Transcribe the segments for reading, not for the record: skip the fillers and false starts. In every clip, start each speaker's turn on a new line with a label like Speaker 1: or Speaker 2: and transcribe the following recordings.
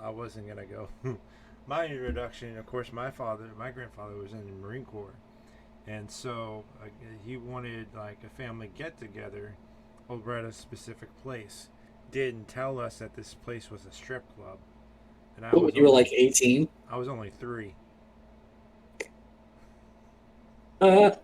Speaker 1: I wasn't gonna go. My introduction, of course, my grandfather was in the Marine Corps, and so he wanted like a family get together over at a specific place. Didn't tell us that this place was a strip club, and
Speaker 2: What, when you were like 18?
Speaker 1: I was only 3. And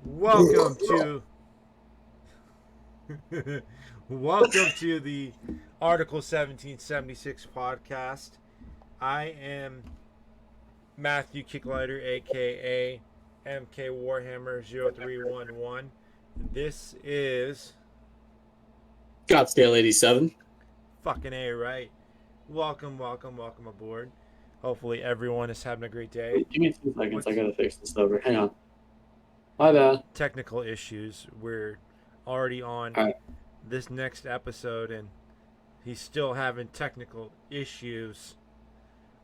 Speaker 1: welcome to welcome to the Article 1776 podcast. I am Matthew Kicklighter, aka MK Warhammer 0311. This is
Speaker 2: Scottsdale 87.
Speaker 1: fucking A, right? Welcome aboard. Hopefully everyone is having a great day.
Speaker 2: Give me 2 seconds. I gotta fix this over. Hang on. My bad.
Speaker 1: Technical issues. We're already on
Speaker 2: All right.
Speaker 1: this next episode, and he's still having technical issues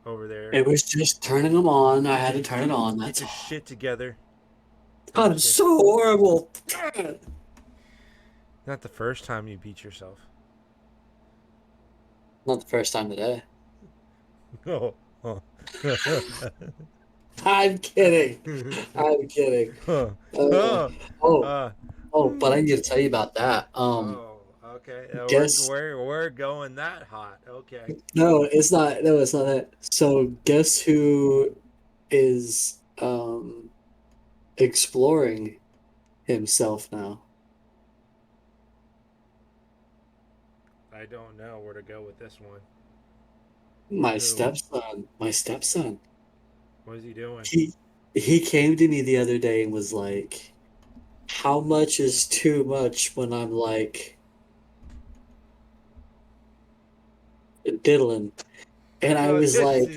Speaker 1: over there.
Speaker 2: It was just turning them on. I had to turn it on.
Speaker 1: Get
Speaker 2: That's
Speaker 1: your
Speaker 2: all.
Speaker 1: shit together.
Speaker 2: God, I'm so horrible.
Speaker 1: Not the first time you beat yourself.
Speaker 2: Not the first time today.
Speaker 1: Oh.
Speaker 2: I'm kidding. I'm kidding. But I need to tell you about that.
Speaker 1: Okay.
Speaker 2: Guess
Speaker 1: We're going that hot. Okay.
Speaker 2: no, it's not. No, it's not that. So guess who is exploring himself now?
Speaker 1: I don't know where to go with this one.
Speaker 2: My
Speaker 1: Who?
Speaker 2: stepson. My stepson.
Speaker 1: What is he doing?
Speaker 2: He came to me the other day and was like, "How much is too much?" When I'm like, diddling, and I was like,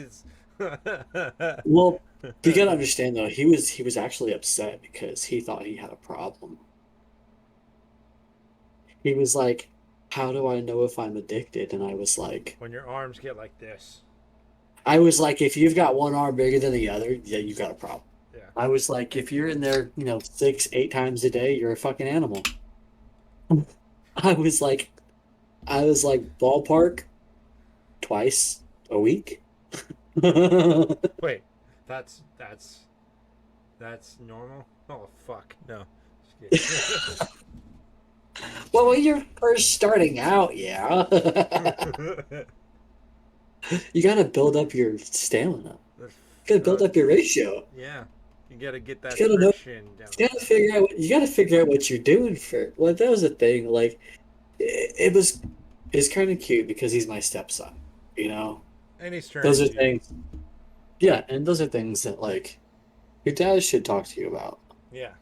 Speaker 2: "Well, you gotta understand though, he was actually upset because he thought he had a problem. He was like, "How do I know if I'm addicted?" And I was like,
Speaker 1: when your arms get like this.
Speaker 2: "If you've got one arm bigger than the other, yeah, you got a problem."
Speaker 1: Yeah.
Speaker 2: I was like, "If you're in there, 6, 8 times a day, you're a fucking animal." I was like, ballpark twice a week.
Speaker 1: Wait, that's normal? Oh fuck, no. Just kidding.
Speaker 2: Well, when you're first starting out, yeah. You gotta build up your stamina. You gotta build up your ratio.
Speaker 1: Yeah, you gotta get that
Speaker 2: You gotta know.
Speaker 1: friction down.
Speaker 2: You gotta figure out what you're doing for. Well, that was the thing. Like, it's kind of cute because he's my stepson.
Speaker 1: And he's turning.
Speaker 2: Those are things. Yeah, and those are things that like your dad should talk to you about.
Speaker 1: Yeah.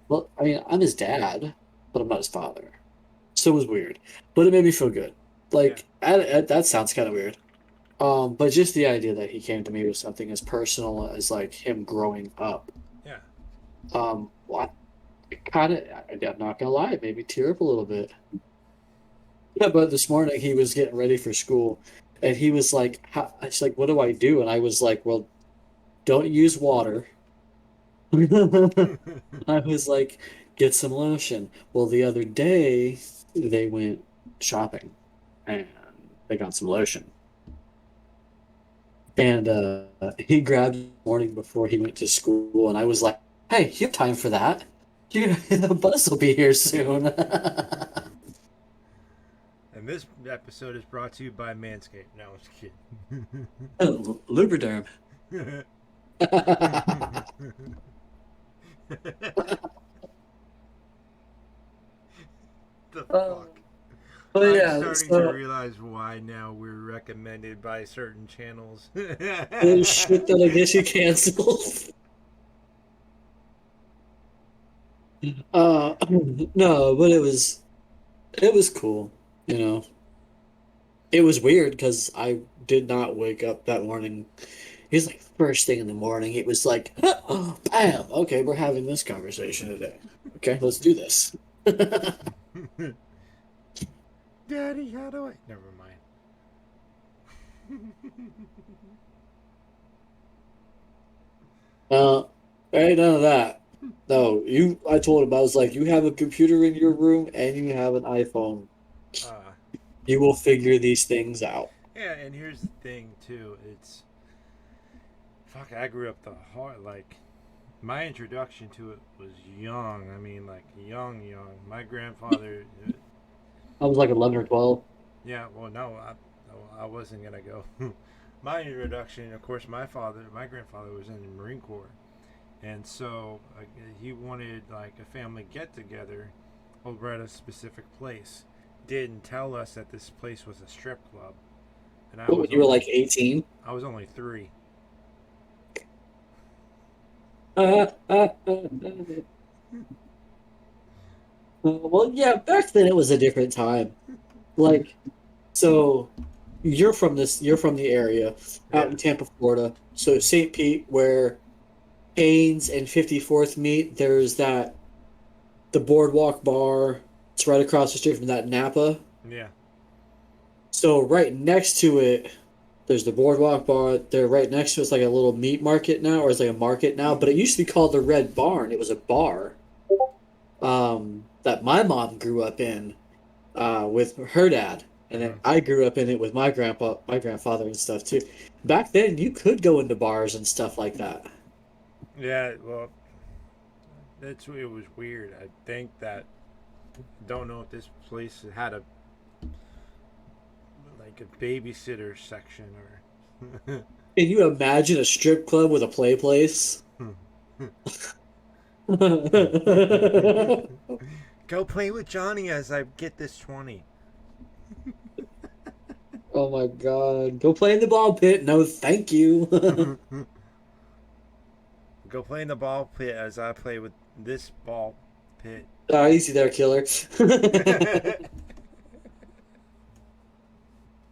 Speaker 2: Well, I mean, I'm his dad, but I'm not his father. So it was weird, but it made me feel good. Like, that sounds kind of weird. But just the idea that he came to me with something as personal as like him growing up.
Speaker 1: Yeah.
Speaker 2: Well, I'm not gonna lie, it made me tear up a little bit. Yeah, but this morning he was getting ready for school, and he was like, "It's like, what do I do?" And I was like, "Well, don't use water." I was like, "Get some lotion." Well, the other day they went shopping, and they got some lotion. And he grabbed it the morning before he went to school, and I was like, "Hey, you have time for that? Yeah, the bus will be here soon.
Speaker 1: And this episode is brought to you by Manscaped. No, I'm just
Speaker 2: Oh, Lubriderm.
Speaker 1: kidding. The
Speaker 2: Oh,
Speaker 1: fuck?
Speaker 2: but
Speaker 1: I'm
Speaker 2: yeah,
Speaker 1: starting to
Speaker 2: so
Speaker 1: realize why now we're recommended by certain channels.
Speaker 2: the shit that I guess you canceled. Uh, no, but it was cool. You know, it was weird because I did not wake up that morning. It was like first thing in the morning. It was like, oh, bam. Okay, we're having this conversation today. Okay, let's do this.
Speaker 1: Daddy, how do I? Never mind.
Speaker 2: Uh, ain't none of that. No, I told him, I was like, you have a computer in your room and you have an iPhone.
Speaker 1: uh,
Speaker 2: You will figure these things out.
Speaker 1: yeah, and here's the thing too. It's fuck. I grew up the hard like. My introduction to it was young. I mean, like young. My grandfather.
Speaker 2: I was like 11 or 12.
Speaker 1: Yeah. Well, no, I wasn't gonna go. My introduction, of course, my grandfather was in the Marine Corps, and so he wanted like a family get together over at a specific place. Didn't tell us that this place was a strip club, and
Speaker 2: But when you were like 18?
Speaker 1: I was only 3.
Speaker 2: Well, yeah, back then it was a different time. Like, so you're from the area out
Speaker 1: Yeah.
Speaker 2: in Tampa, Florida. So St. Pete, where Haynes and 54th meet, there's the Boardwalk Bar. It's right across the street from that Napa.
Speaker 1: Yeah.
Speaker 2: So right next to it, there's the Boardwalk Bar. There, right next to it's like a little meat market now, or it's like a market now. But it used to be called the Red Barn. It was a bar that my mom grew up in with her dad, and then
Speaker 1: Mm-hmm.
Speaker 2: I grew up in it with my grandfather, and stuff too. Back then, you could go into bars and stuff like that.
Speaker 1: Yeah. Well, it was weird. I think that don't know if this place had a like a babysitter section or.
Speaker 2: Can you imagine a strip club with a play place?
Speaker 1: Go play with Johnny as I get this 20.
Speaker 2: Oh my God. Go play in the ball pit. No, thank you.
Speaker 1: Go play in the ball pit as I play with this ball pit.
Speaker 2: Easy there, killer.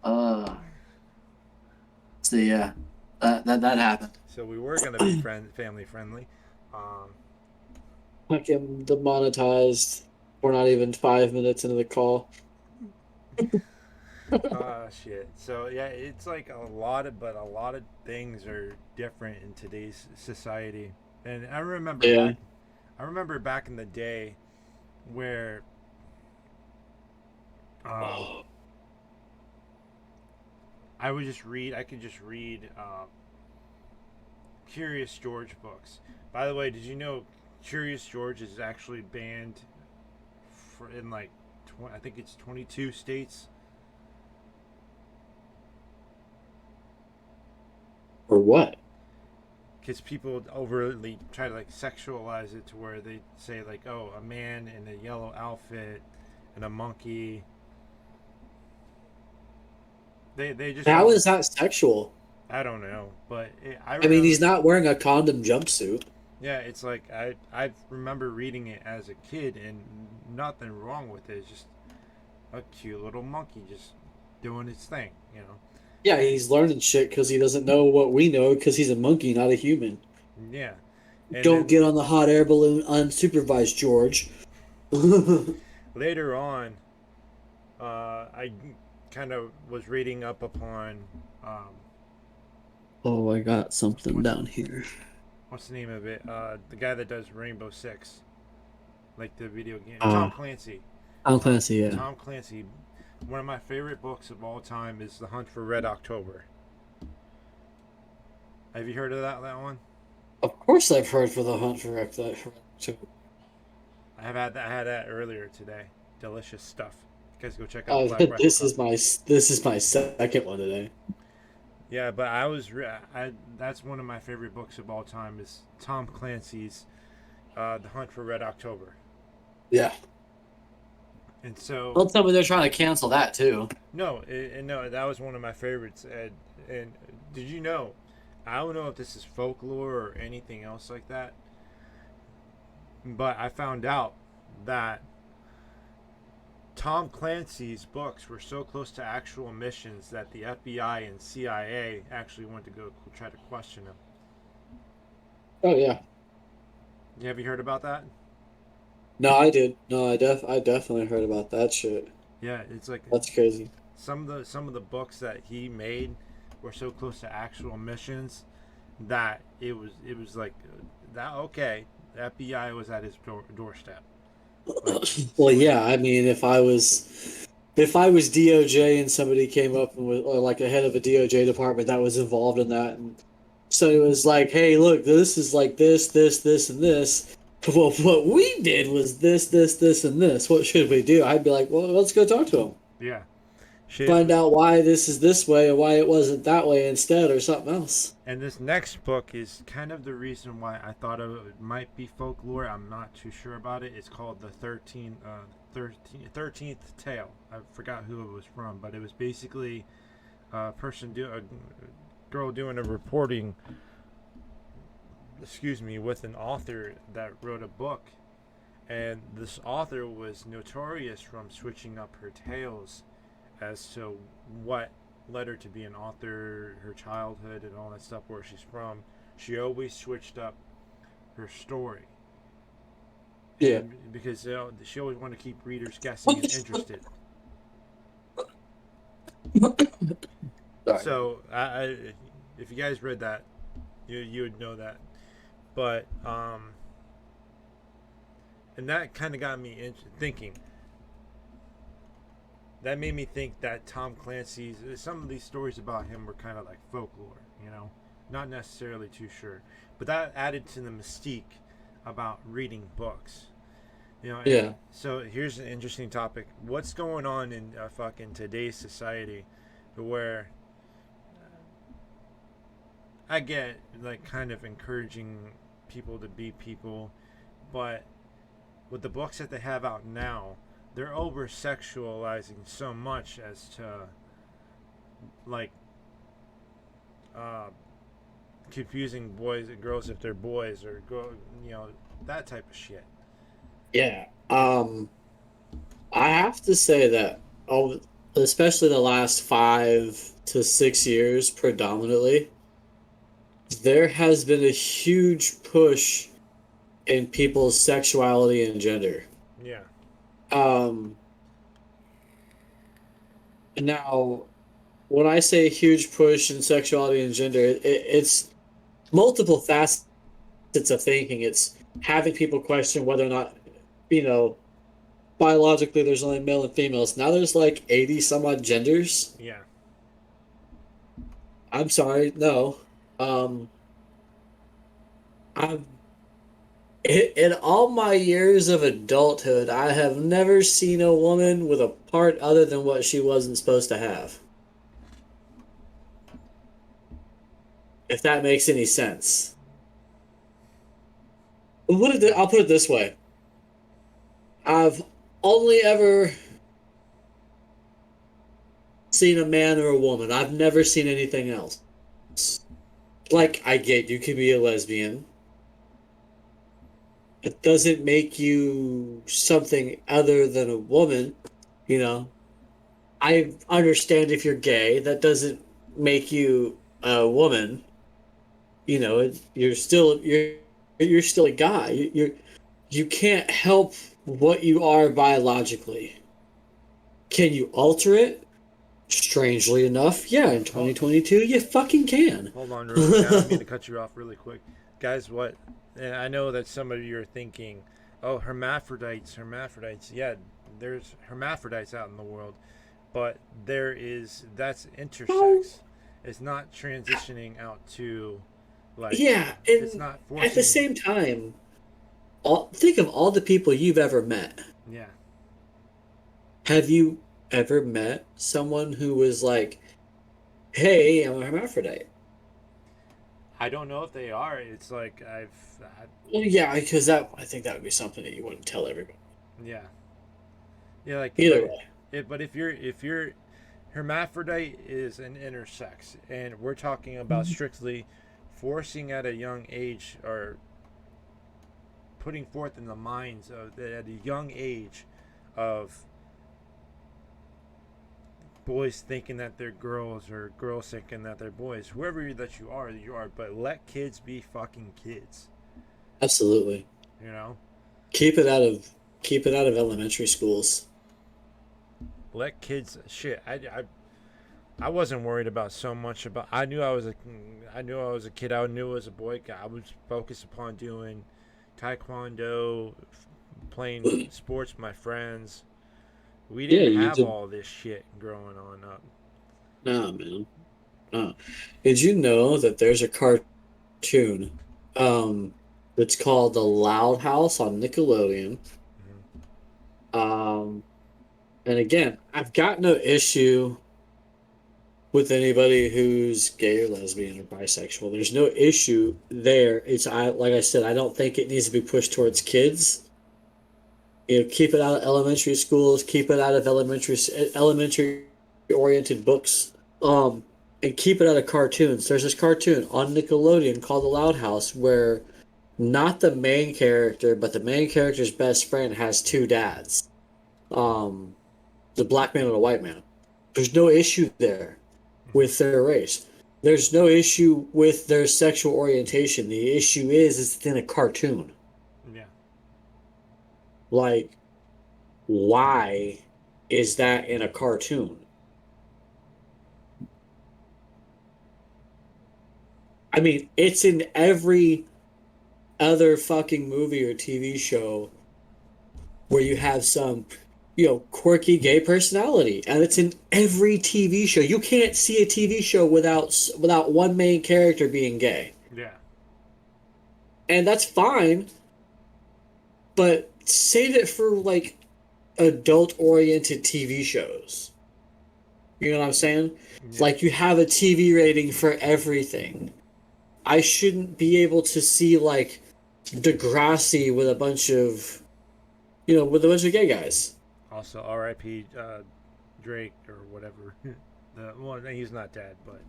Speaker 2: uh, so yeah, that happened.
Speaker 1: So we were gonna be family friendly.
Speaker 2: Fucking demonetized. We're not even 5 minutes into the call.
Speaker 1: Shit. So yeah, it's like a lot of things are different in today's society. And
Speaker 2: Yeah.
Speaker 1: I remember back in the day where um, I could just read Curious George books. By the way, did you know Curious George is actually banned in like I think it's 22 states.
Speaker 2: Or what?
Speaker 1: Because people overly try to like sexualize it to where they say like, oh, a man in a yellow outfit and a monkey. They just
Speaker 2: How
Speaker 1: over.
Speaker 2: is that sexual?
Speaker 1: I don't know, but I
Speaker 2: I mean,
Speaker 1: remember.
Speaker 2: he's not wearing a condom jumpsuit.
Speaker 1: Yeah, it's like I remember reading it as a kid and nothing wrong with it. It's just a cute little monkey just doing its thing, you know.
Speaker 2: Yeah, he's learning shit because he doesn't know what we know because he's a monkey, not a human.
Speaker 1: Yeah, and
Speaker 2: Don't
Speaker 1: then
Speaker 2: get on the hot air balloon unsupervised, George.
Speaker 1: later on, I kind of was reading up upon um,
Speaker 2: Oh, I got something
Speaker 1: what's
Speaker 2: down here.
Speaker 1: what's the name of it? The guy that does Rainbow Six, like the video game,
Speaker 2: Uh,
Speaker 1: Tom Clancy.
Speaker 2: I'm Clancy, yeah.
Speaker 1: Tom Clancy. One of my favorite books of all time is The Hunt for Red October. Have you heard of that one?
Speaker 2: Of course I've heard for the hunt for X.
Speaker 1: I had that earlier today. Delicious stuff. You guys go check out Black Rifle
Speaker 2: This is
Speaker 1: Coffee.
Speaker 2: my second one today.
Speaker 1: Yeah, but that's one of my favorite books of all time is Tom Clancy's The Hunt for Red October.
Speaker 2: Yeah.
Speaker 1: And so
Speaker 2: Don't tell me they're trying to cancel that too.
Speaker 1: no, that was one of my favorites. And did you know? I don't know if this is folklore or anything else like that, but I found out that Tom Clancy's books were so close to actual missions that the FBI and CIA actually went to go try to question him.
Speaker 2: Oh yeah.
Speaker 1: Have you heard about that?
Speaker 2: No, I did. No, I definitely heard about that shit.
Speaker 1: Yeah, it's like
Speaker 2: That's crazy.
Speaker 1: some of the books that he made were so close to actual missions that it was like that. Okay, the FBI was at his doorstep. Like,
Speaker 2: Well,
Speaker 1: see what?
Speaker 2: yeah. I mean, if I was DOJ and somebody came up and was, or like a head of a DOJ department that was involved in that, and so it was like, hey, look, this is like this, and this. Well, what we did was this, and this. What should we do? I'd be like, well, let's go talk to him.
Speaker 1: Yeah, shit.
Speaker 2: Find out why this is this way and why it wasn't that way instead or something else.
Speaker 1: And this next book is kind of the reason why I thought it might be folklore. I'm not too sure about it. It's called the 13th Tale. I forgot who it was from, but it was basically a girl doing a reporting, excuse me, with an author that wrote a book. And this author was notorious from switching up her tales as to what led her to be an author, her childhood, and all that stuff, where she's from. She always switched up her story,
Speaker 2: Yeah.
Speaker 1: and because she always wanted to keep readers guessing and interested.
Speaker 2: Sorry.
Speaker 1: So, if you guys read that, you would know that. But and that kind of got me thinking. That made me think that Tom Clancy's some of these stories about him were kind of like folklore, not necessarily too sure, but that added to the mystique about reading books, And
Speaker 2: Yeah.
Speaker 1: so here's an interesting topic: what's going on in fucking today's society, where I get like kind of encouraging people to be people, but with the books that they have out now, they're over sexualizing so much as to like uh, confusing boys and girls if they're boys or that type of shit.
Speaker 2: Yeah. I have to say that, especially the last 5 to 6 years, predominantly, there has been a huge push in people's sexuality and gender.
Speaker 1: Yeah,
Speaker 2: Um, Now, when I say huge push in sexuality and gender, it's multiple facets of thinking. It's having people question whether or not, you know, biologically there's only male and females. Now there's like 80 some odd genders.
Speaker 1: yeah,
Speaker 2: I'm sorry, no. Um, I've in all my years of adulthood, I have never seen a woman with a part other than what she wasn't supposed to have. If that makes any sense. I'll put it this way. I've only ever seen a man or a woman. I've never seen anything else. Like, I get you could be a lesbian. It doesn't make you something other than a woman, you know. I understand if you're gay, that doesn't make you a woman. You're still a guy. You can't help what you are biologically. Can you alter it? Strangely enough, yeah, in
Speaker 1: Hold,
Speaker 2: 2022, you fucking can.
Speaker 1: hold on real quick. I don't mean to cut you off really quick, guys. What? And I know that some of you are thinking, "Oh, hermaphrodites." Yeah, there's hermaphrodites out in the world, but that's
Speaker 2: Well,
Speaker 1: intersex. It's not transitioning out to like
Speaker 2: yeah,
Speaker 1: it's
Speaker 2: and
Speaker 1: not
Speaker 2: at the
Speaker 1: forcing.
Speaker 2: same time, think of all the people you've ever met.
Speaker 1: Yeah.
Speaker 2: Have you ever met someone who was like, "Hey, I'm a hermaphrodite"?
Speaker 1: I don't know if they are. It's like
Speaker 2: Well, yeah, because that I think that would be something that you wouldn't tell everybody.
Speaker 1: yeah. Yeah, like,
Speaker 2: Either way.
Speaker 1: but if you're hermaphrodite is an intersex, and we're talking about
Speaker 2: Mhm.
Speaker 1: strictly forcing at a young age, or putting forth in the minds of at a young age of boys thinking that they're girls, or girls thinking that they're boys. Whoever that you are, you are. But let kids be fucking kids.
Speaker 2: Absolutely.
Speaker 1: You know,
Speaker 2: Keep it out of elementary schools.
Speaker 1: let kids shit. I wasn't worried about so much about. I knew I was a kid. I knew I was a boy. I was focused upon doing taekwondo, playing sports with my friends. We
Speaker 2: Yeah,
Speaker 1: didn't
Speaker 2: you
Speaker 1: have
Speaker 2: did.
Speaker 1: all this shit growing on up.
Speaker 2: Nah, man. Nah. Did you know that there's a cartoon that's called The Loud House on Nickelodeon?
Speaker 1: Mm-hmm.
Speaker 2: Um, and again, I've got no issue with anybody who's gay or lesbian or bisexual. There's no issue there. It's I like I said, I don't think it needs to be pushed towards kids. Keep it out of elementary schools, keep it out of elementary oriented books. And keep it out of cartoons. There's this cartoon on Nickelodeon called The Loud House where not the main character, but the main character's best friend has two dads. Um, the black man and a white man. There's no issue there with
Speaker 1: Mm-hmm.
Speaker 2: their race. There's no issue with their sexual orientation. The issue is it's in a cartoon.
Speaker 1: Yeah.
Speaker 2: Like, why is that in a cartoon? I mean, it's in every other fucking movie or TV show where you have some, quirky gay personality, and it's in every TV show. You can't see a TV show without one main character being gay,
Speaker 1: Yeah.
Speaker 2: and that's fine. But save it for like adult-oriented TV shows. You know what I'm saying?
Speaker 1: Yeah.
Speaker 2: Like you have a TV rating for everything. I shouldn't be able to see like Degrassi with a bunch of with a bunch of gay guys.
Speaker 1: Also, R.I.P. Drake or whatever. He's not dead, but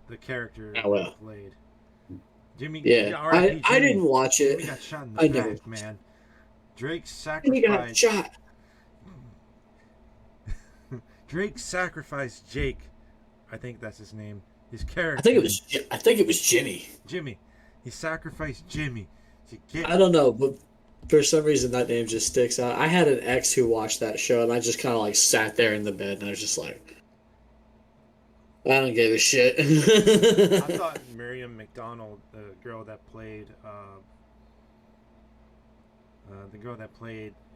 Speaker 1: the character
Speaker 2: Oh well.
Speaker 1: played Jimmy.
Speaker 2: Yeah.
Speaker 1: R.I.P.
Speaker 2: I
Speaker 1: Jimmy.
Speaker 2: didn't watch
Speaker 1: Jimmy
Speaker 2: it.
Speaker 1: got shot in the
Speaker 2: I never
Speaker 1: back,
Speaker 2: watched it.
Speaker 1: man. Drake
Speaker 2: And he got
Speaker 1: sacrificed.
Speaker 2: shot.
Speaker 1: Drake sacrificed Jake. I think that's his name. His
Speaker 2: I think it
Speaker 1: character,
Speaker 2: was I think it was Jimmy.
Speaker 1: Jimmy. He sacrificed Jimmy to get.
Speaker 2: I don't know, but for some reason that name just sticks out. I had an ex who watched that show and I just kind of like sat there in the bed and I was just like, I don't give a shit.
Speaker 1: I thought Miriam McDonald, the girl that played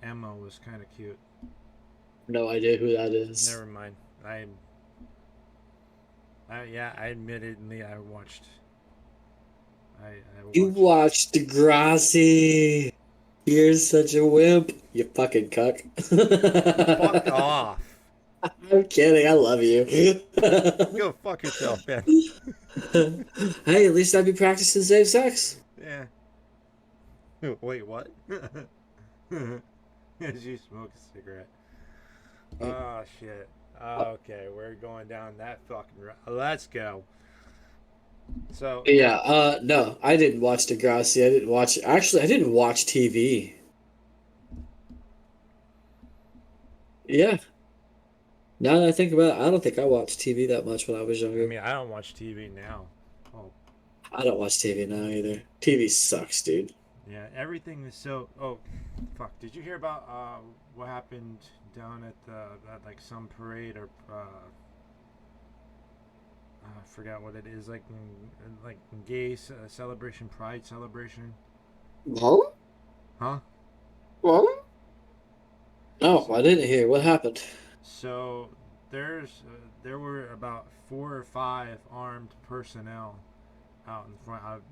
Speaker 1: Emma, was kind of cute.
Speaker 2: No idea who that is.
Speaker 1: Never mind. Yeah, I admittedly I watched. I
Speaker 2: You
Speaker 1: watched.
Speaker 2: watched Degrassi. You're such a wimp. You fucking cuck.
Speaker 1: Fuck off.
Speaker 2: I'm kidding. I love you.
Speaker 1: Go fuck yourself, man.
Speaker 2: Hey, at least I'd be practicing safe sex.
Speaker 1: Yeah. Wait, what? As you smoke a cigarette. Oh shit. Okay, we're going down that fucking road. Let's go. So
Speaker 2: Yeah, no, I didn't watch Degrassi. I didn't watch Actually, I didn't watch TV. Yeah, now that I think about it, I don't think I watched TV that much when I was
Speaker 1: I
Speaker 2: younger.
Speaker 1: mean, I don't watch TV now. Oh
Speaker 2: I don't watch TV now either. TV sucks, dude.
Speaker 1: yeah, everything is so. Oh, fuck! Did you hear about what happened down at like some parade, or I forgot what it is, like gay celebration, pride celebration,
Speaker 2: What?
Speaker 1: huh?
Speaker 2: What? Oh, I didn't hear. What happened?
Speaker 1: So there were about 4 or 5 armed personnel out in front.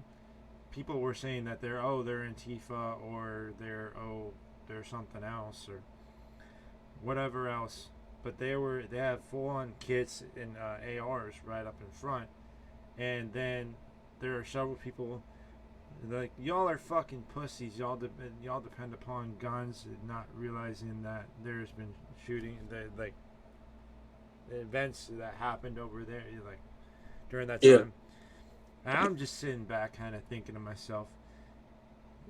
Speaker 1: people were saying that they're Antifa, or they're something else, or whatever else. But they have full on kits and ARs right up in front, and then there are several people like, y'all are fucking pussies. Y'all depend upon guns, not realizing that there's been shooting, like the events that happened over there, like during that
Speaker 2: Yeah.
Speaker 1: time. And I'm just sitting back, kind of thinking to myself,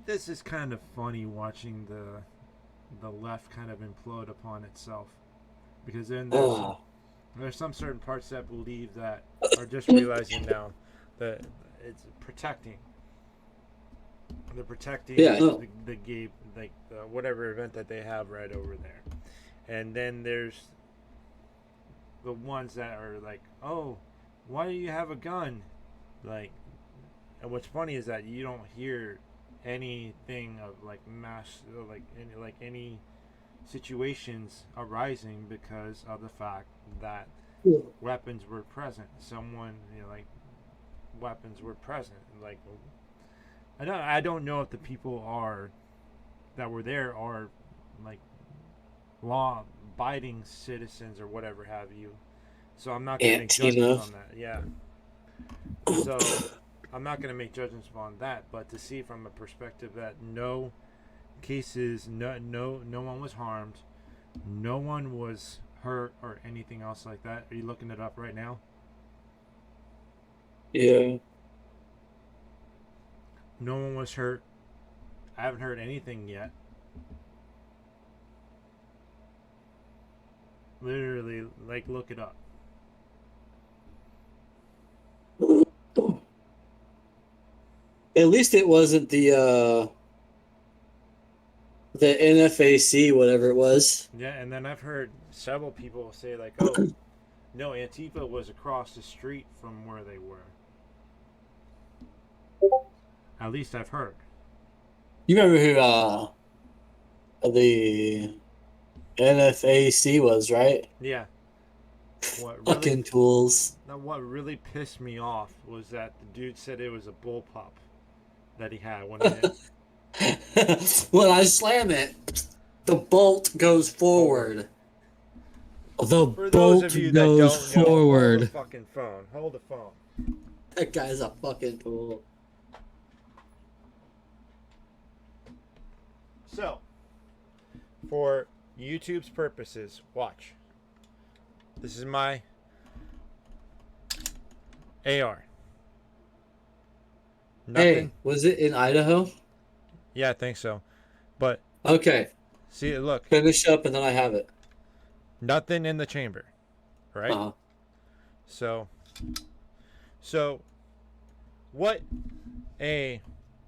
Speaker 1: this is kind of funny watching the left kind of implode upon itself, because then
Speaker 2: Oh.
Speaker 1: there's some certain parts that believe that are just realizing now that it's protecting. They're protecting
Speaker 2: Yeah. No.
Speaker 1: the gay, like whatever event that they have right over there, and then there's the ones that are like, oh, why do you have a gun? Like, and what's funny is that you don't hear anything of like mass, like any situations arising because of the fact that weapons were present. Someone, like weapons were present. Like, I don't know if the people that were there are like law abiding citizens or whatever have you. So I'm not gonna make judgments on that. Yeah. So I'm not gonna make judgments on that, but to see from a perspective that no cases, no one was harmed, no one was hurt or anything else like that. Are you looking it up right now?
Speaker 2: Yeah.
Speaker 1: No one was hurt. I haven't heard anything yet. Literally, like, look it up.
Speaker 2: At least it wasn't the NFAC, whatever it was.
Speaker 1: Yeah, and then I've heard several people say like, "Oh, no, Antifa was across the street from where they were." At least I've heard.
Speaker 2: You remember who the NFAC was, right?
Speaker 1: Yeah. What really?
Speaker 2: Fucking tools.
Speaker 1: Now, what really pissed me off was that the dude said it was a bullpup that he had when he
Speaker 2: When I slam it, the bolt goes forward. The
Speaker 1: For those
Speaker 2: bolt
Speaker 1: of you that
Speaker 2: goes
Speaker 1: don't know, hold the
Speaker 2: forward.
Speaker 1: fucking phone. Hold the phone.
Speaker 2: That guy's a fucking tool.
Speaker 1: So, for YouTube's purposes, watch. This is my AR. Nothing.
Speaker 2: Hey, was it in Idaho?
Speaker 1: Yeah, I think so. But
Speaker 2: Okay,
Speaker 1: see, look,
Speaker 2: finish up and then I have it.
Speaker 1: nothing in the chamber, right?
Speaker 2: Uh-huh.
Speaker 1: So what the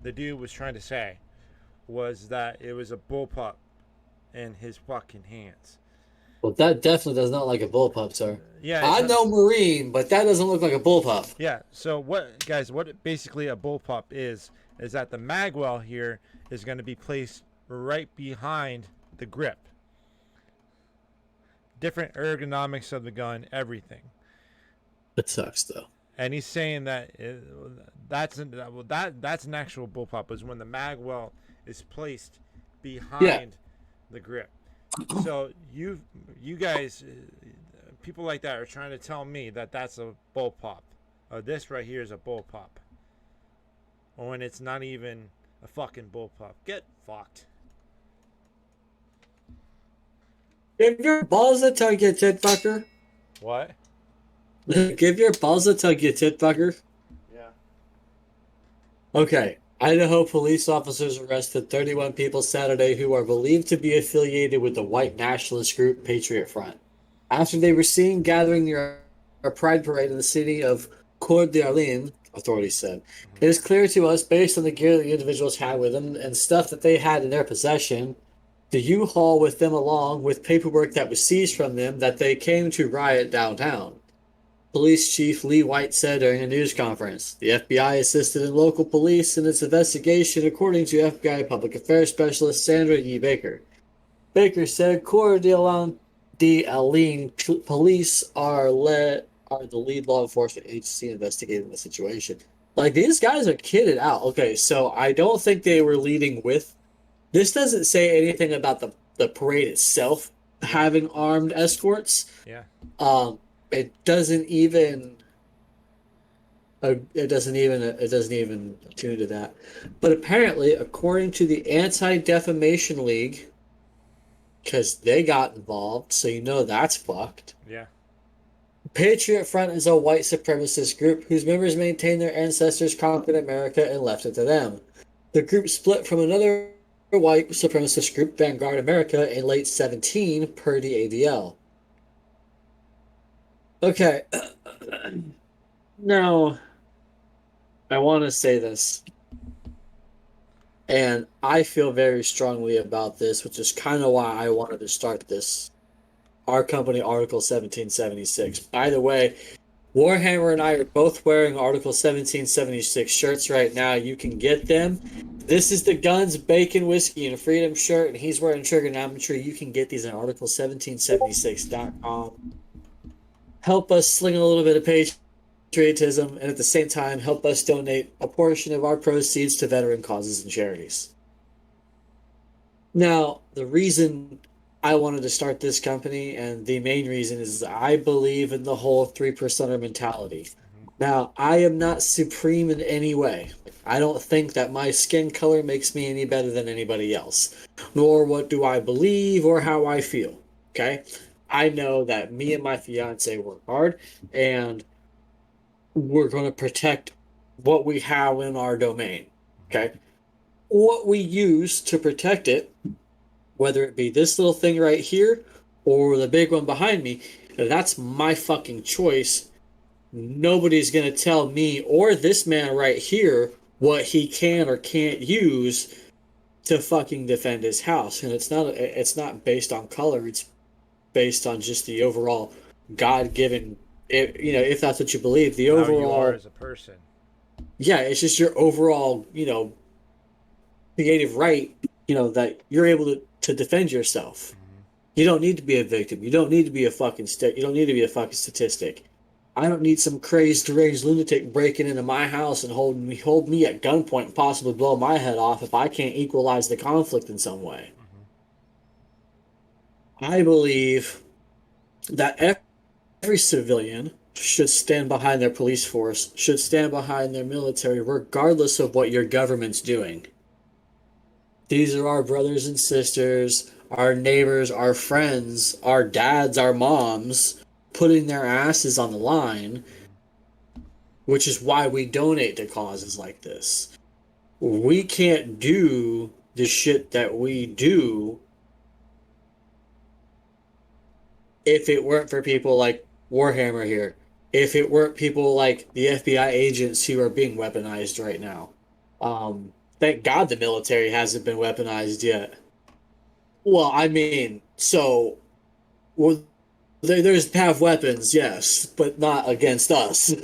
Speaker 1: dude was trying to say was that it was a bullpup in his fucking hands.
Speaker 2: Well, that definitely does not like a bullpup, sir.
Speaker 1: Yeah,
Speaker 2: I know Marine, but that doesn't look like a bullpup.
Speaker 1: Yeah. So what, guys? What basically a bullpup is that the magwell here is going to be placed right behind the grip. Different ergonomics of the gun, everything.
Speaker 2: It sucks though.
Speaker 1: And he's saying that that's an actual bullpup, is when the magwell is placed behind the grip. So you guys, people like that are trying to tell me that that's a bullpup. This right here is a bullpup. Or when it's not even a fucking bullpup. Get fucked.
Speaker 2: Give your balls a tug, you tit fucker.
Speaker 1: What?
Speaker 2: Give your balls a tug, you tit fucker.
Speaker 1: Yeah.
Speaker 2: Okay. Idaho police officers arrested 31 people Saturday who are believed to be affiliated with the white nationalist group Patriot Front, after they were seen gathering near a pride parade in the city of Coeur d'Alene, authorities said. It is clear to us, based on the gear the individuals had with them and stuff that they had in their possession, the U-Haul with them along with paperwork that was seized from them, that they came to riot downtown. Police Chief Lee White said during a news conference. The FBI assisted in local police in its investigation, according to FBI Public Affairs Specialist Sandra E. Baker. Baker said Coeur d'Alene police are the lead law enforcement agency investigating the situation. Like these guys are kitted out. Okay, so I don't think they were leading with. This doesn't say anything about the parade itself
Speaker 1: Yeah,
Speaker 2: having armed escorts.
Speaker 1: yeah.
Speaker 2: Um, it doesn't even. It doesn't even tune to that. But apparently, according to the Anti-Defamation League, because they got involved, so you know that's fucked.
Speaker 1: Yeah.
Speaker 2: Patriot Front is a white supremacist group whose members maintain their ancestors conquered America and left it to them. The group split from another white supremacist group, Vanguard America, in late 17 per the ADL. Okay, now I want to say this, and I feel very strongly about this, which is kind of why I wanted to start this. Our company, Article 1776. By the way, Warhammer and I are both wearing Article 1776 shirts right now. You can get them. This is the Guns, Bacon, Whiskey, and Freedom shirt, and he's wearing trigonometry. You can get these on article1776.com. Help us sling a little bit of patriotism, and at the same time, help us donate a portion of our proceeds to veteran causes and charities. Now, the reason I wanted to start this company, and the main reason is I believe in the whole three percenter mentality.
Speaker 1: Hmm.
Speaker 2: Now, I am not supreme in any way. I don't think that my skin color makes me any better than anybody else, nor what do I believe or how I feel. Okay? I know that me and my fiance work hard, and we're going to protect what we have in our domain.
Speaker 1: Hmm.
Speaker 2: Okay? What we use to protect it, whether it be this little thing right here or the big one behind me, that's my fucking choice. Nobody's going to tell me or this man right here what he can or can't use to fucking defend his house. And it's not based on color, it's based on just the overall God-given, if that's what you believe, the
Speaker 1: How you are
Speaker 2: overall,
Speaker 1: as a person.
Speaker 2: yeah, it's just your overall, creative right, that you're able to defend yourself.
Speaker 1: Hmm.
Speaker 2: You don't need to be a victim. You don't need to be a fucking you don't need to be a fucking statistic. I don't need some crazed, deranged lunatic breaking into my house and hold me at gunpoint and possibly blow my head off if I can't equalize the conflict in some way.
Speaker 1: Hmm.
Speaker 2: I believe that every civilian should stand behind their police force, should stand behind their military, regardless of what your government's doing. These are our brothers and sisters, our neighbors, our friends, our dads, our moms, putting their asses on the line, which is why we donate to causes like this. We can't do the shit that we do if it weren't for people like Warhammer here. If it weren't people like the FBI agents who are being weaponized right now. Thank God the military hasn't been weaponized yet. Well, I mean, so well, there's have weapons, yes, but not against us.
Speaker 1: Yeah.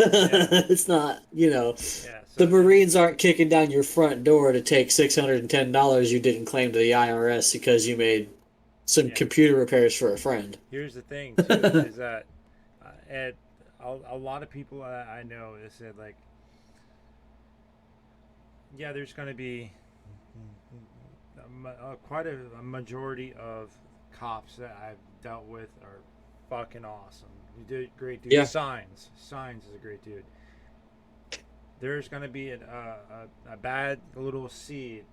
Speaker 2: It's not,
Speaker 1: Yeah.
Speaker 2: the
Speaker 1: So
Speaker 2: Marines aren't kicking down your front door to take $610 you didn't claim to the IRS because you made some
Speaker 1: yeah.
Speaker 2: computer repairs for a friend.
Speaker 1: Here's the thing too is that at a lot of people I know they said like, yeah, there's going to be quite a majority of cops that I've dealt with are fucking awesome. You did great, dude.
Speaker 2: Yeah,
Speaker 1: Signs is a great dude. There's going to be a bad little seed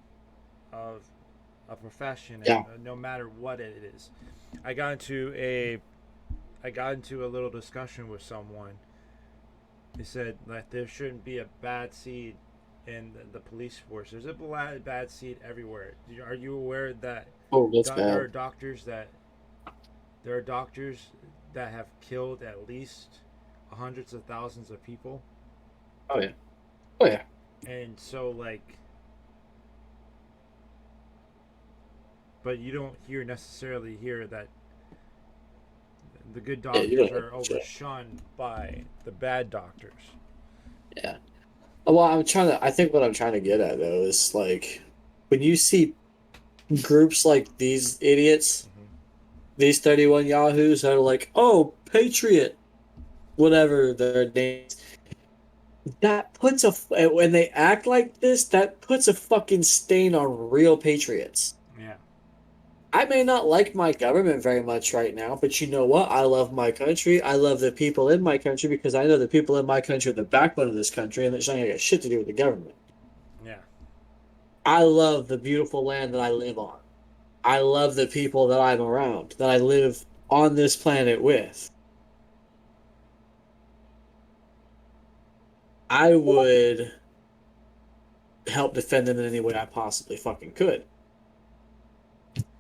Speaker 1: of a profession, and
Speaker 2: yeah,
Speaker 1: no matter what it is. I got into a I got into a little discussion with someone. They said that there shouldn't be a bad seed in the police force. There's a bad seed everywhere. Are you aware that
Speaker 2: oh, that's
Speaker 1: there are
Speaker 2: bad.
Speaker 1: doctors that have killed at least hundreds of thousands of people?
Speaker 2: Oh yeah, oh yeah,
Speaker 1: And so like, but you don't necessarily hear that the good
Speaker 2: yeah, you
Speaker 1: doctors
Speaker 2: don't have
Speaker 1: are
Speaker 2: shit.
Speaker 1: overshunned by the bad doctors.
Speaker 2: Yeah. Well, I think what I'm trying to get at though is like when you see groups like these idiots,
Speaker 1: Hmm.
Speaker 2: these 31 yahoos that are like, oh, Patriot, whatever their names, that puts when they act like this, that puts a fucking stain on real patriots.
Speaker 1: Yeah.
Speaker 2: I may not like my government very much right now, but you know what? I love my country. I love the people in my country because I know the people in my country are the backbone of this country, and it's not gonna get shit to do with the government.
Speaker 1: Yeah.
Speaker 2: I love the beautiful land that I live on. I love the people that I'm around, that I live on this planet with. I would help defend them in any way I possibly fucking could.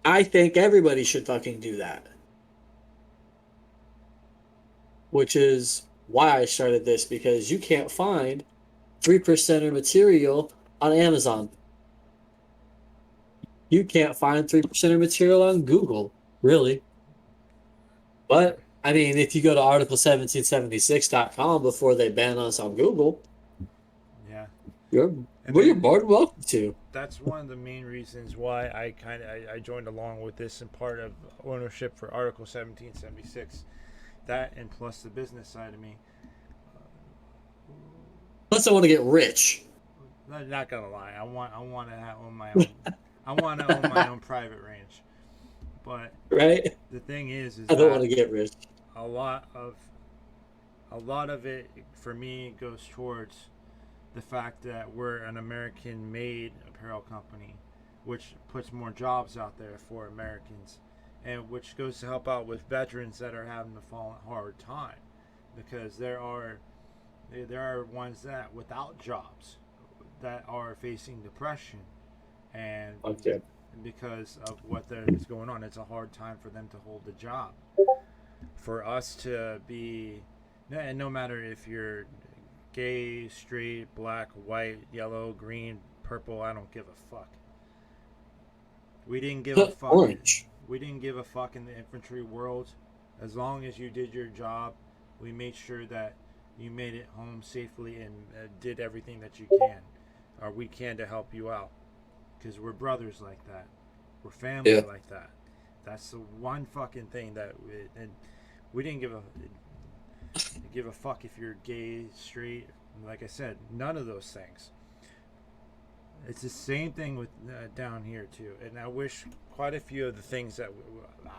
Speaker 2: I think everybody should fucking do that, which is why I started this because you can't find 3%er material on Amazon. You can't find 3%er material on Google, really. But, I mean, if you go to article1776.com before they ban us on Google,
Speaker 1: Yeah.
Speaker 2: you're,
Speaker 1: And
Speaker 2: well, you're
Speaker 1: then
Speaker 2: more than welcome to.
Speaker 1: that's one of the main reasons why I joined along with this and part of ownership for Article 1776. That and plus the business side of me.
Speaker 2: Plus, I want to get rich,
Speaker 1: Not gonna lie, I want to own my own. I want to own my own private ranch. But
Speaker 2: right?
Speaker 1: the thing is
Speaker 2: I don't want
Speaker 1: that
Speaker 2: to get rich.
Speaker 1: a lot of a lot of it for me goes towards the fact that we're an American-made apparel company, which puts more jobs out there for Americans, and which goes to help out with veterans that are having a hard time, because there are ones that without jobs that are facing depression, and
Speaker 2: Okay.
Speaker 1: because of what is going on, it's a hard time for them to hold a job. For us to be, and no matter if you're gay, straight, black, white, yellow, green, purple, I don't give a fuck. We didn't give a fuck.
Speaker 2: Orange.
Speaker 1: We didn't give a fuck in the infantry world. As long as you did your job, we made sure that you made it home safely and did everything that you can, or we can, to help you out. Because we're brothers like that. We're family
Speaker 2: Yeah.
Speaker 1: like that. That's the one fucking thing and we didn't give a fuck if you're gay, straight. Like I said, none of those things. It's the same thing with down here too. And I wish quite a few of the things that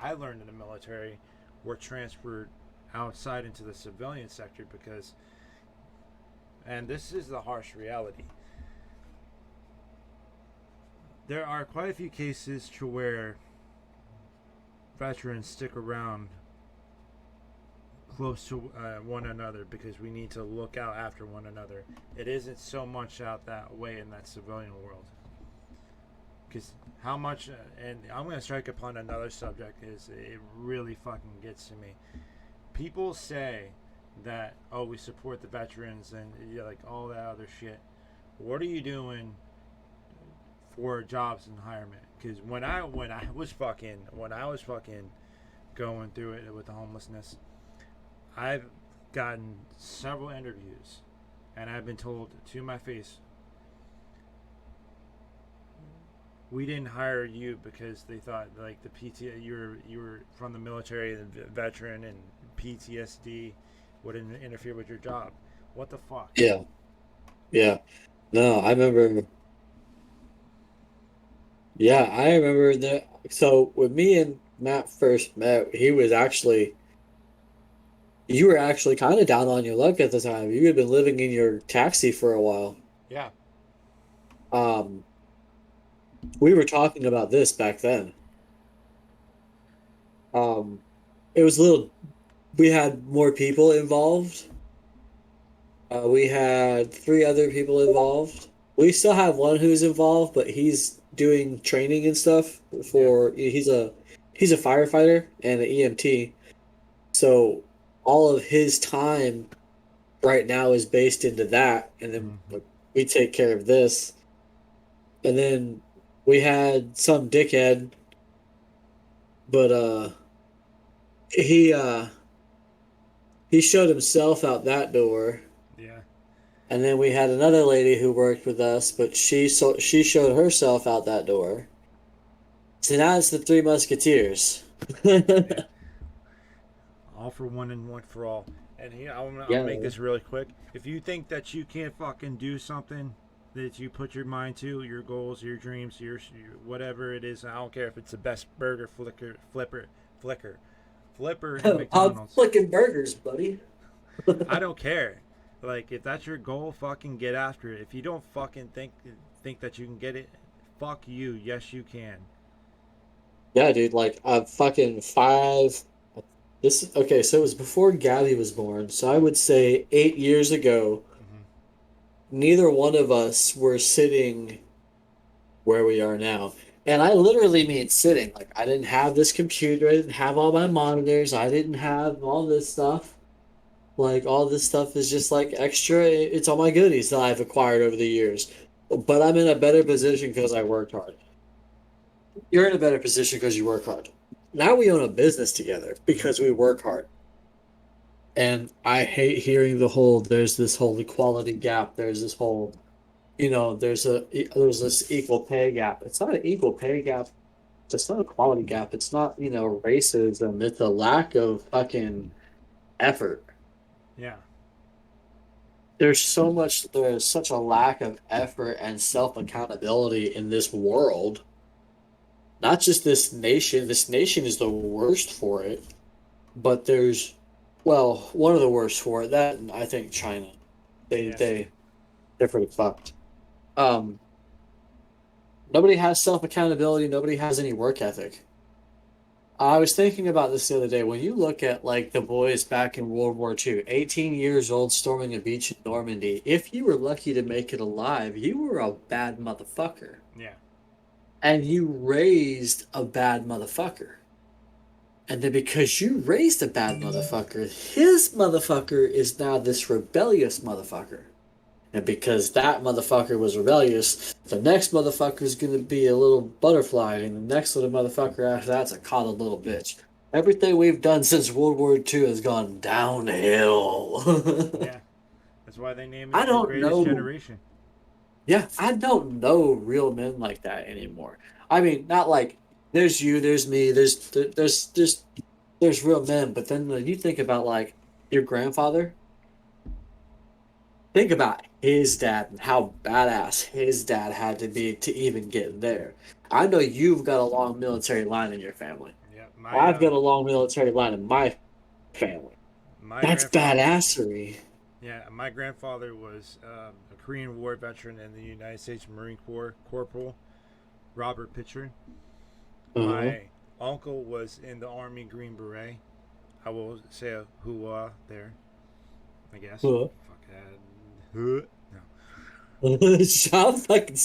Speaker 1: I learned in the military were transferred outside into the civilian sector, because, and this is the harsh reality, there are quite a few cases to where veterans stick around close to one another because we need to look out after one another. It isn't so much out that way in that civilian world. Because how much, and I'm going to strike upon another subject, is it really fucking gets to me. People say that, oh, we support the veterans and like all that other shit. What are you doing for jobs and hirement? Because when I was fucking going through it with the homelessness, I've gotten several interviews, and I've been told to my face, we didn't hire you because they thought like the you were from the military and veteran, and PTSD would interfere with your job. What the fuck?
Speaker 2: Yeah. Yeah. No, I remember. Yeah, I remember that. So when me and Matt first met, you were actually kind of down on your luck at the time. You had been living in your taxi for a while.
Speaker 1: Yeah.
Speaker 2: Um, we were talking about this back then. Um, it was a little, we had more people involved. We had three other people involved. We still have one who's involved, but he's doing training and stuff
Speaker 1: Yeah.
Speaker 2: he's a firefighter and an EMT. So all of his time right now is based into that, and then
Speaker 1: Mm-hmm.
Speaker 2: like, we take care of this. And then we had some dickhead, but he uh he showed himself out that door.
Speaker 1: Yeah.
Speaker 2: And then we had another lady who worked with us, but she showed herself out that door. So now it's the Three Musketeers.
Speaker 1: Yeah. All for one and one for all. And here, I'll
Speaker 2: Yeah.
Speaker 1: make this really quick. If you think that you can't fucking do something that you put your mind to, your goals, your dreams, your whatever it is, I don't care if it's the best burger flipper in
Speaker 2: I'm
Speaker 1: McDonald's.
Speaker 2: flicking burgers, buddy.
Speaker 1: I don't care. Like if that's your goal, fucking get after it. If you don't fucking think that you can get it, fuck you. Yes, you can.
Speaker 2: Yeah, dude, like I'm fucking five. This okay, so it was before Gabby was born, so I would say 8 years ago,
Speaker 1: Mm-hmm.
Speaker 2: neither one of us were sitting where we are now. And I literally mean sitting. Like I didn't have this computer, I didn't have all my monitors, I didn't have all this stuff. Like all this stuff is just like extra. It's all my goodies that I've acquired over the years. But I'm in a better position because I worked hard. You're in a better position because you work hard. Now we own a business together
Speaker 1: Mm-hmm.
Speaker 2: because we work hard. And I hate hearing the whole there's this whole equality gap. There's this whole, there's this equal pay gap. It's not an equal pay gap. It's not a quality gap. It's not, racism. It's a lack of fucking effort.
Speaker 1: Yeah.
Speaker 2: There's such a lack of effort and self accountability in this world. Not just this nation. This nation is the worst for it, but well, one of the worst for it. That and I think China. They
Speaker 1: Yeah.
Speaker 2: they they're pretty fucked. Um, Nobody has self accountability. Nobody has any work ethic. I was thinking about this the other day. When you look at like the boys back in World War II, 18 years old, storming a beach in Normandy, if you were lucky to make it alive, you were a bad motherfucker.
Speaker 1: Yeah.
Speaker 2: And you raised a bad motherfucker. And then because you raised a bad motherfucker, his motherfucker is now this rebellious motherfucker. And because that motherfucker was rebellious, the next motherfucker is going to be a little butterfly, and the next little motherfucker after that's a coddled little bitch. Everything we've done since World War II has gone downhill.
Speaker 1: Yeah. That's why they name
Speaker 2: I
Speaker 1: it the
Speaker 2: don't
Speaker 1: greatest
Speaker 2: know.
Speaker 1: generation.
Speaker 2: Yeah, I don't know real men like that anymore. I mean, not like there's you, there's me, there's real men, but then when you think about like your grandfather, think about his dad and how badass his dad had to be to even get there. I know you've got a long military line in your family.
Speaker 1: Yeah.
Speaker 2: I've got a long military line in my family.
Speaker 1: My
Speaker 2: That's
Speaker 1: grandfather.
Speaker 2: badassery.
Speaker 1: Yeah, my grandfather was a Korean War veteran in the United States Marine Corps Corporal Robert Pitcher.
Speaker 2: Uh-huh.
Speaker 1: My uncle was in the Army Green Beret. I will say a hoo there, I guess.
Speaker 2: Huh.
Speaker 1: Fuck that. No.
Speaker 2: I'll fucking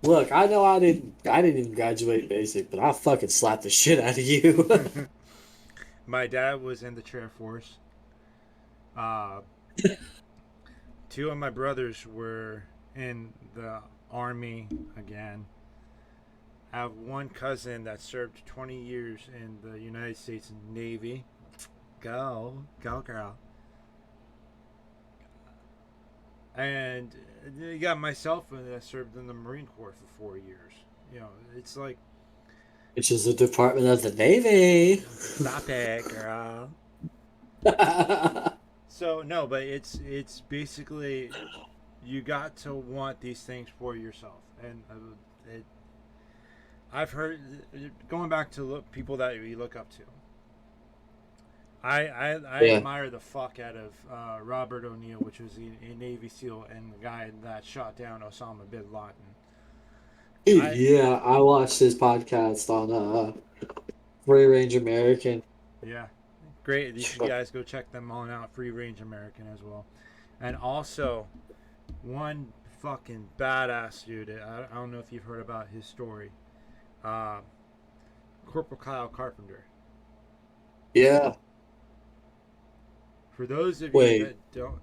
Speaker 2: look. I know I didn't even graduate basic, but I'll fucking slap the shit out of you.
Speaker 1: My dad was in the Chair Force. Uh, two of my brothers were in the Army again. I have one cousin that served 20 years in the United States Navy. Go, girl. And you got myself that served in the Marine Corps for 4 years. You know, it's like,
Speaker 2: Which is the Department of the Navy.
Speaker 1: stop it, girl. So no, but it's basically you got to want these things for yourself, and I've heard going back to people that you look up to. I
Speaker 2: Yeah.
Speaker 1: admire the fuck out of Robert O'Neill, which was a Navy SEAL and the guy that shot down Osama bin Laden. I
Speaker 2: Yeah, I watched his podcast on Free Range American.
Speaker 1: Yeah, great. You should guys go check them on out. Free Range American as well, and also one fucking badass dude. I don't know if you've heard about his story. Uh, Corporal Kyle Carpenter.
Speaker 2: Yeah.
Speaker 1: For those of you
Speaker 2: Wait.
Speaker 1: that don't,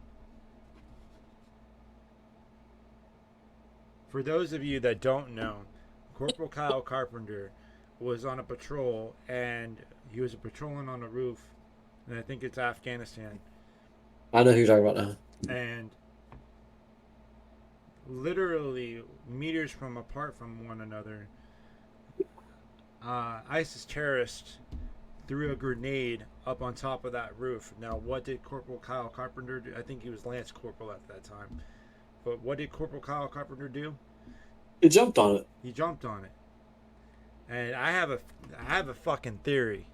Speaker 1: for those of you that don't know, Corporal Kyle Carpenter was on a patrol and he was patrolling on a roof, and I think it's Afghanistan,
Speaker 2: I know who you're talking about now.
Speaker 1: and literally meters from apart from one another, ISIS terrorists threw a grenade up on top of that roof. Now, what did Corporal Kyle Carpenter do? I think he was Lance Corporal at that time. But what did Corporal Kyle Carpenter do?
Speaker 2: He jumped on it.
Speaker 1: He jumped on it. And I have a fucking theory.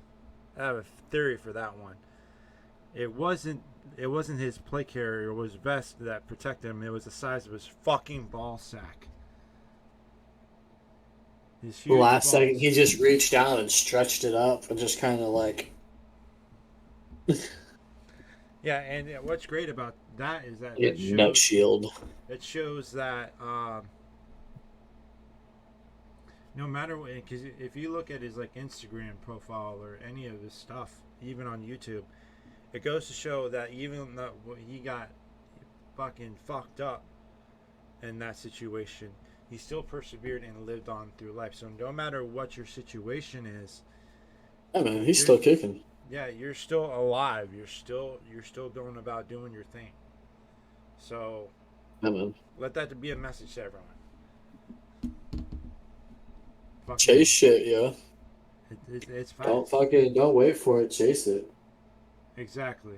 Speaker 1: I have a theory for that one. It wasn't his plate carrier or his vest that protected him. It was the size of his fucking ball sack. His
Speaker 2: The
Speaker 1: huge
Speaker 2: last
Speaker 1: balls.
Speaker 2: second, he just reached down and stretched it up and just kind of like.
Speaker 1: Yeah, and what's great about that is that
Speaker 2: Nut shield.
Speaker 1: it shows that no matter what, because if you look at his like Instagram profile or any of his stuff, even on YouTube, it goes to show that even though he got fucking fucked up in that situation, he still persevered and lived on through life. So no matter what your situation is,
Speaker 2: Yeah, man, he's still kicking.
Speaker 1: yeah, you're still alive. You're still going about doing your thing. So
Speaker 2: Yeah, man.
Speaker 1: let that be a message to everyone. Fucking,
Speaker 2: Chase shit, yeah.
Speaker 1: it's fine.
Speaker 2: Don't wait for it. Chase it.
Speaker 1: Exactly.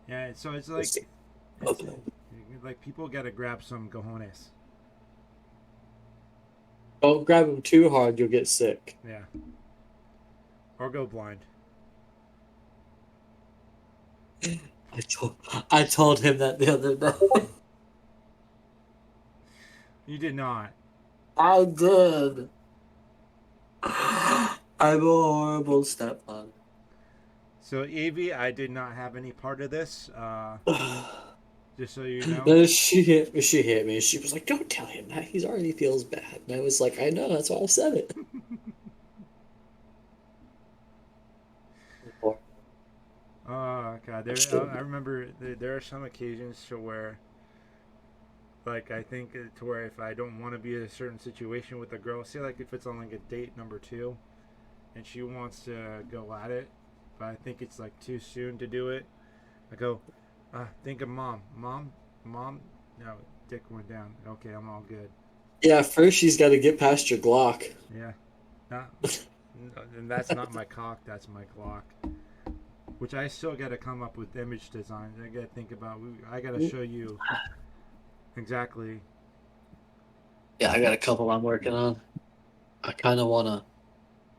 Speaker 1: Yeah, so it's like people gotta grab some cojones.
Speaker 2: Don't grab him too hard. You'll get sick.
Speaker 1: Yeah. Or go blind.
Speaker 2: I told him that the other day.
Speaker 1: You did not.
Speaker 2: I did. I'm a horrible stepson.
Speaker 1: So Evie, I did not have any part of this. Just so you know.
Speaker 2: Then she hit me. She was like, "Don't tell him that. He already feels bad." And I was like, "I know. That's why I said it."
Speaker 1: Oh god, I remember there are some occasions to where, like, I think to where if I don't want to be in a certain situation with a girl, say like if it's on like a date number 2, and she wants to go at it, but I think it's like too soon to do it, I go, think of mom, no, dick went down. Okay, I'm all good.
Speaker 2: Yeah, first she's got to get past your Glock.
Speaker 1: Yeah, and that's not my cock, that's my Glock. Which I still got to come up with image designs. I got to think about. I got to show you exactly.
Speaker 2: Yeah, I got a couple I'm working on. I kind of want to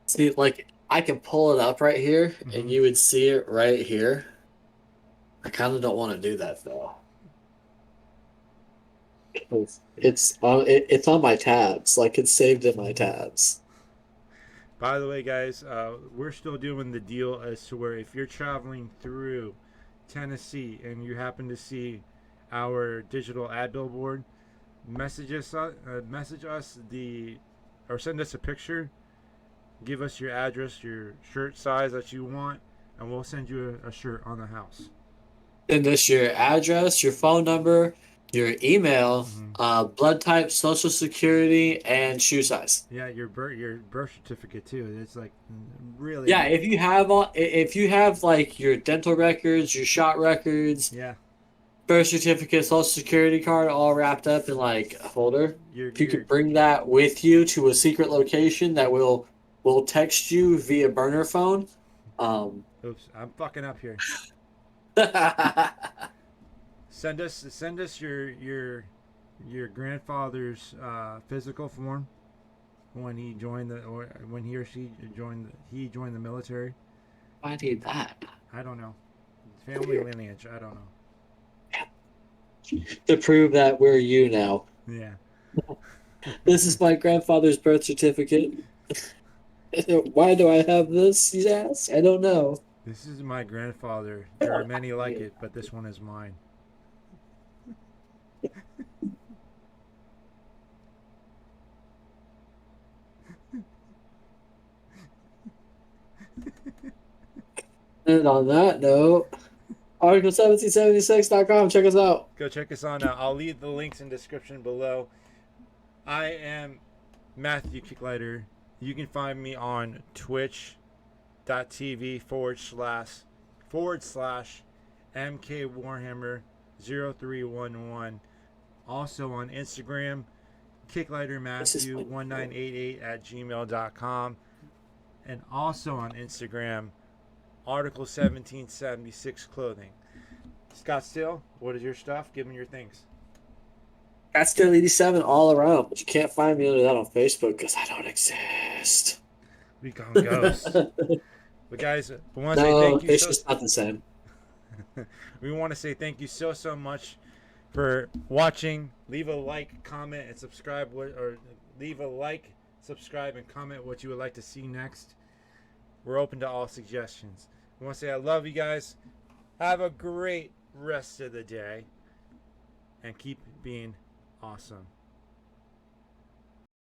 Speaker 2: see, like, I can pull it up right here, and you would see it right here. I kind of don't want to do that though. It's on my tabs. Like, it's saved in my tabs.
Speaker 1: By the way, guys, we're still doing the deal as to where if you're traveling through Tennessee and you happen to see our digital ad billboard, message us or send us a picture, give us your address, your shirt size that you want, and we'll send you a shirt on the house.
Speaker 2: Send us your address, your phone number, your email, blood type, social security, and shoe size.
Speaker 1: Yeah, your birth certificate too. It's like really.
Speaker 2: Yeah, if you have like your dental records, your shot records,
Speaker 1: yeah,
Speaker 2: birth certificate, social security card, all wrapped up in like a folder. If you could bring that with you to a secret location that will text you via burner phone.
Speaker 1: Oops, I'm fucking up here. Send us your grandfather's physical form when he joined when he or she joined the military.
Speaker 2: I need that.
Speaker 1: I don't know. Family lineage. I don't know.
Speaker 2: To prove that we're you now.
Speaker 1: Yeah.
Speaker 2: This is my grandfather's birth certificate. Why do I have this? He's asked. I don't know.
Speaker 1: This is my grandfather. There are many like it, but this one is mine.
Speaker 2: And on that note, article1776.com. Check us out.
Speaker 1: Go check us out. I'll leave the links in the description below. I am Matthew Kicklighter. You can find me on twitch.tv / MK Warhammer 0311. Also on Instagram, KicklighterMatthew1988 at gmail.com. and also on Instagram, Article 1776 Clothing. Scott Still, what is your stuff? Give me your things.
Speaker 2: That's still 87 all around, but you can't find me under that on Facebook because I don't exist.
Speaker 1: We gone ghosts. But guys, we want to say
Speaker 2: No,
Speaker 1: thank you
Speaker 2: it's
Speaker 1: so.
Speaker 2: just not the same.
Speaker 1: We want to say thank you so much for watching. Leave a like, comment, and subscribe. Or leave a like, subscribe, and comment what you would like to see next. We're open to all suggestions. We want to say I love you guys. Have a great rest of the day, and keep being awesome.